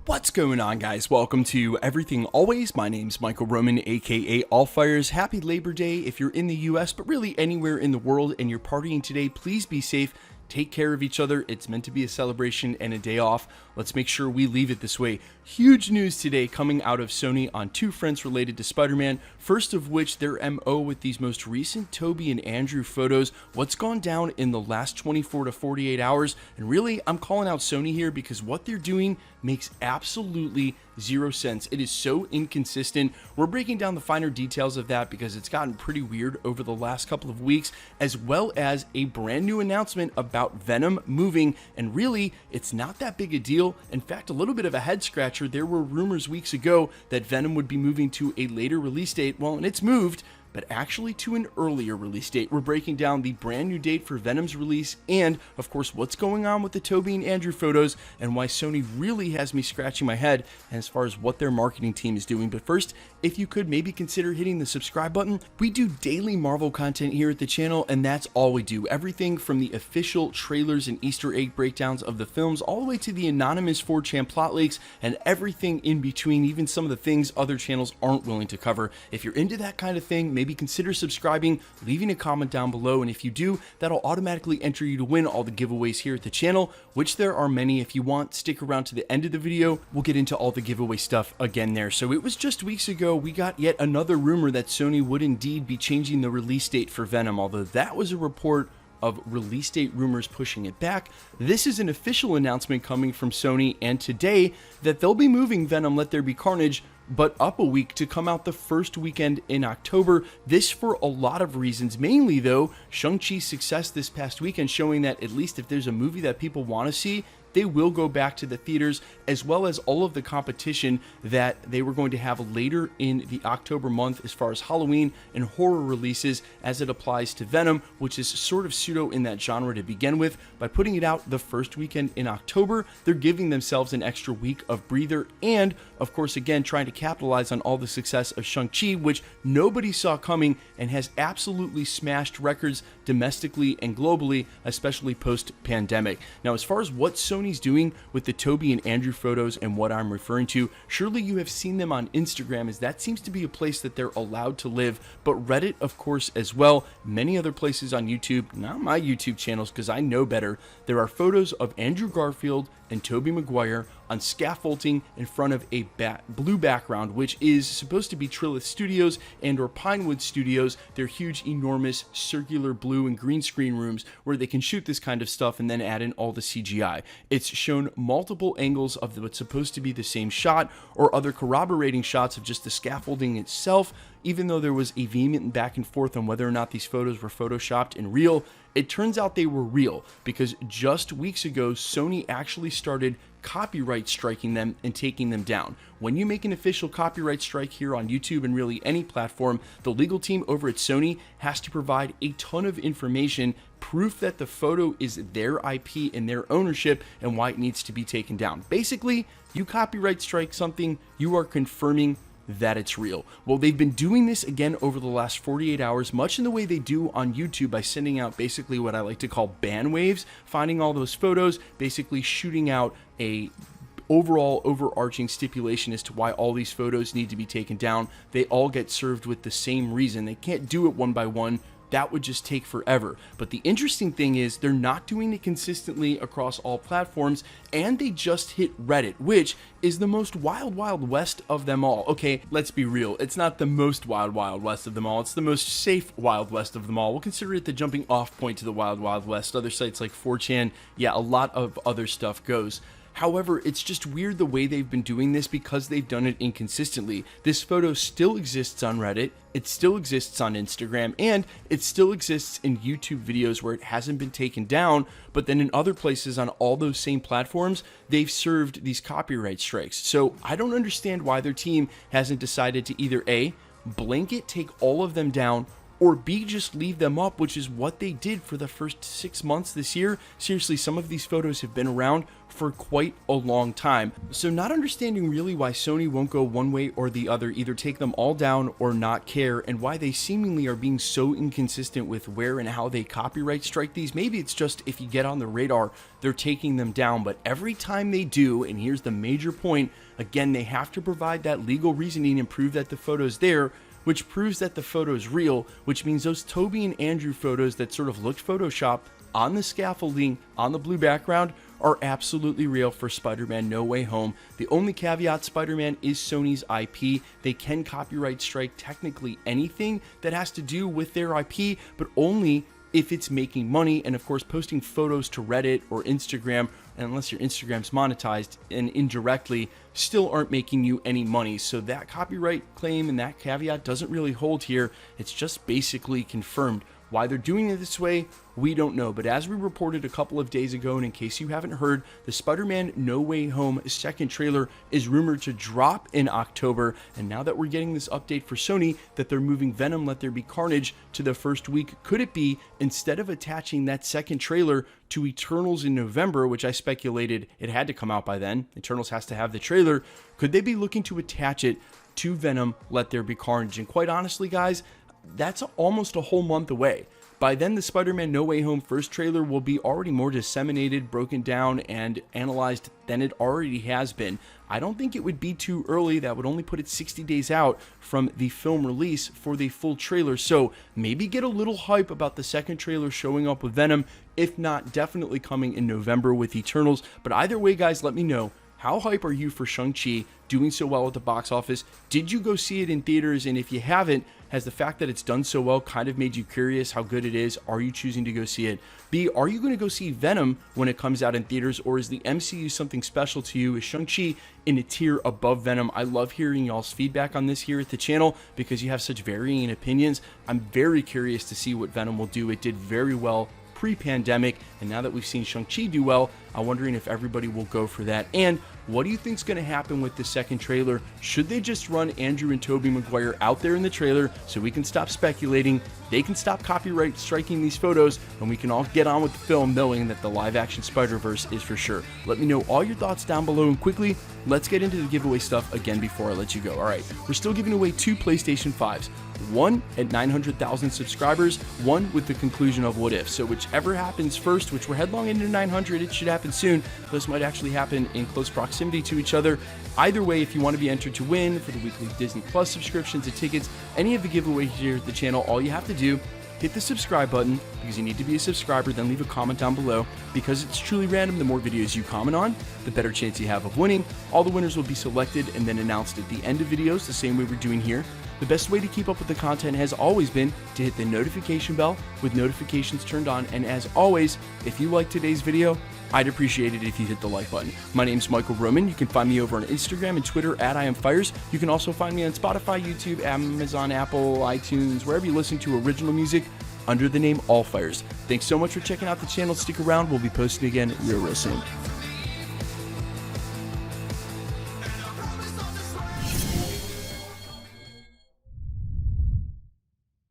What's going on, guys? Welcome to Everything Always. My name's Michael Roman, aka Allfires. Happy Labor Day if you're in the US, but really anywhere in the world and you're partying today. Please be safe. Take care of each other. It's meant to be a celebration and a day off. Let's make sure we leave it this way. Huge news today coming out of Sony on two fronts related to Spider-Man. First of which, their MO with these most recent Tobey and Andrew photos. What's gone down in the last 24 to 48 hours. And really, I'm calling out Sony here because what they're doing makes absolutely zero sense. It is so inconsistent. We're breaking down the finer details of that because it's gotten pretty weird over the last couple of weeks, as well as a brand new announcement about Venom moving. And really, it's not that big a deal. In fact, a little bit of a head scratcher. There were rumors weeks ago that Venom would be moving to a later release date. Well, and it's moved, but actually to an earlier release date. We're breaking down the brand new date for Venom's release and, of course, what's going on with the Tobey and Andrew photos and why Sony really has me scratching my head as far as what their marketing team is doing. But first, if you could maybe consider hitting the subscribe button. We do daily Marvel content here at the channel, and that's all we do. Everything from the official trailers and Easter egg breakdowns of the films all the way to the anonymous 4chan plot leaks and everything in between, even some of the things other channels aren't willing to cover. If you're into that kind of thing, maybe consider subscribing, leaving a comment down below, and if you do, that'll automatically enter you to win all the giveaways here at the channel, which there are many. If you want, stick around to the end of the video. We'll get into all the giveaway stuff again there. So it was just weeks ago we got yet another rumor that Sony would indeed be changing the release date for Venom, although that was a report of release date rumors pushing it back. This is an official announcement coming from Sony, and today that they'll be moving Venom Let There Be Carnage but up a week to come out the first weekend in October. This for a lot of reasons, mainly though Shang-Chi's success this past weekend showing that at least if there's a movie that people want to see, they will go back to the theaters, as well as all of the competition that they were going to have later in the October month as far as Halloween and horror releases as it applies to Venom, which is sort of pseudo in that genre to begin with. By putting it out the first weekend in October, they're giving themselves an extra week of breather and, of course, again, trying to capitalize on all the success of Shang-Chi, which nobody saw coming and has absolutely smashed records domestically and globally, especially post-pandemic. Now, as far as what Sony's doing with the Tobey and Andrew photos and what I'm referring to, surely you have seen them on Instagram, as that seems to be a place that they're allowed to live, but Reddit, of course, as well. Many other places on YouTube, not my YouTube channels because I know better. There are photos of Andrew Garfield and Tobey Maguire on scaffolding in front of a blue background, which is supposed to be Trilith Studios and or Pinewood Studios. They're huge, enormous, circular blue and green screen rooms where they can shoot this kind of stuff and then add in all the CGI. It's shown multiple angles of what's supposed to be the same shot or other corroborating shots of just the scaffolding itself. Even though there was a vehement back and forth on whether or not these photos were photoshopped and real, it turns out they were real because just weeks ago, Sony actually started copyright striking them and taking them down. When you make an official copyright strike here on YouTube and really any platform, the legal team over at Sony has to provide a ton of information, proof that the photo is their IP and their ownership and why it needs to be taken down. Basically, you copyright strike something, you are confirming that it's real. Well, they've been doing this again over the last 48 hours, much in the way they do on YouTube by sending out basically what I like to call ban waves, finding all those photos, basically shooting out a overall overarching stipulation as to why all these photos need to be taken down. They all get served with the same reason. They can't do it one by one. That would just take forever. But the interesting thing is they're not doing it consistently across all platforms, and they just hit Reddit, which is the most wild west of them all. Okay, let's be real. It's not the most wild west of them all. It's the most safe wild west of them all. We'll consider it the jumping off point to the wild west. Other sites like 4chan, yeah, a lot of other stuff goes. However, it's just weird the way they've been doing this because they've done it inconsistently. This photo still exists on Reddit, it still exists on Instagram, and it still exists in YouTube videos where it hasn't been taken down, but then in other places on all those same platforms, they've served these copyright strikes. So I don't understand why their team hasn't decided to either A, blanket take all of them down, or B, just leave them up, which is what they did for the first 6 months this year. Seriously, some of these photos have been around for quite a long time. So not understanding really why Sony won't go one way or the other, either take them all down or not care, and why they seemingly are being so inconsistent with where and how they copyright strike these. Maybe it's just if you get on the radar, they're taking them down, but every time they do, and here's the major point, again, they have to provide that legal reasoning and prove that the photo's there, which proves that the photo is real, which means those Tobey and Andrew photos that sort of looked Photoshopped on the scaffolding, on the blue background, are absolutely real for Spider-Man No Way Home. The only caveat, Spider-Man is Sony's IP. They can copyright strike technically anything that has to do with their IP, but only if it's making money. And of course, posting photos to Reddit or Instagram, unless your Instagram's monetized and indirectly, still aren't making you any money. So that copyright claim and that caveat doesn't really hold here. It's just basically confirmed. Why they're doing it this way, we don't know. But as we reported a couple of days ago, and in case you haven't heard, the Spider-Man No Way Home second trailer is rumored to drop in October. And now that we're getting this update for Sony that they're moving Venom Let There Be Carnage to the first week, could it be, instead of attaching that second trailer to Eternals in November, which I speculated it had to come out by then, Eternals has to have the trailer, could they be looking to attach it to Venom Let There Be Carnage? And quite honestly, guys, that's almost a whole month away. By then, the Spider-Man No Way Home first trailer will be already more disseminated, broken down, and analyzed than it already has been. I don't think it would be too early. That would only put it 60 days out from the film release for the full trailer. So maybe get a little hype about the second trailer showing up with Venom. If not, definitely coming in November with Eternals. But either way, guys, let me know. How hype are you for Shang-Chi doing so well at the box office? Did you go see it in theaters? And if you haven't, has the fact that it's done so well kind of made you curious how good it is? Are you choosing to go see it? B, are you going to go see Venom when it comes out in theaters? Or is the MCU something special to you? Is Shang-Chi in a tier above Venom? I love hearing y'all's feedback on this here at the channel because you have such varying opinions. I'm very curious to see what Venom will do. It did very well pre-pandemic, and now that we've seen Shang-Chi do well, I'm wondering if everybody will go for that. And what do you think's going to happen with the second trailer? Should they just run Andrew and Tobey Maguire out there in the trailer so we can stop speculating, they can stop copyright striking these photos, and we can all get on with the film knowing that the live-action Spider-Verse is for sure? Let me know all your thoughts down below, and quickly, let's get into the giveaway stuff again before I let you go. All right, we're still giving away 2 PlayStation 5s. One at 900,000 subscribers, one with the conclusion of What If. So whichever happens first, which we're headlong into 900, it should happen soon. Those might actually happen in close proximity to each other. Either way, if you want to be entered to win for the weekly Disney Plus subscriptions and tickets, any of the giveaways here at the channel, all you have to do, hit the subscribe button because you need to be a subscriber, then leave a comment down below. Because it's truly random, the more videos you comment on, the better chance you have of winning. All the winners will be selected and then announced at the end of videos, the same way we're doing here. The best way to keep up with the content has always been to hit the notification bell with notifications turned on. And as always, if you liked today's video, I'd appreciate it if you hit the like button. My name's Michael Roman. You can find me over on Instagram and Twitter at IamFires. You can also find me on Spotify, YouTube, Amazon, Apple, iTunes, wherever you listen to original music under the name All Fires. Thanks so much for checking out the channel. Stick around. We'll be posting again real soon.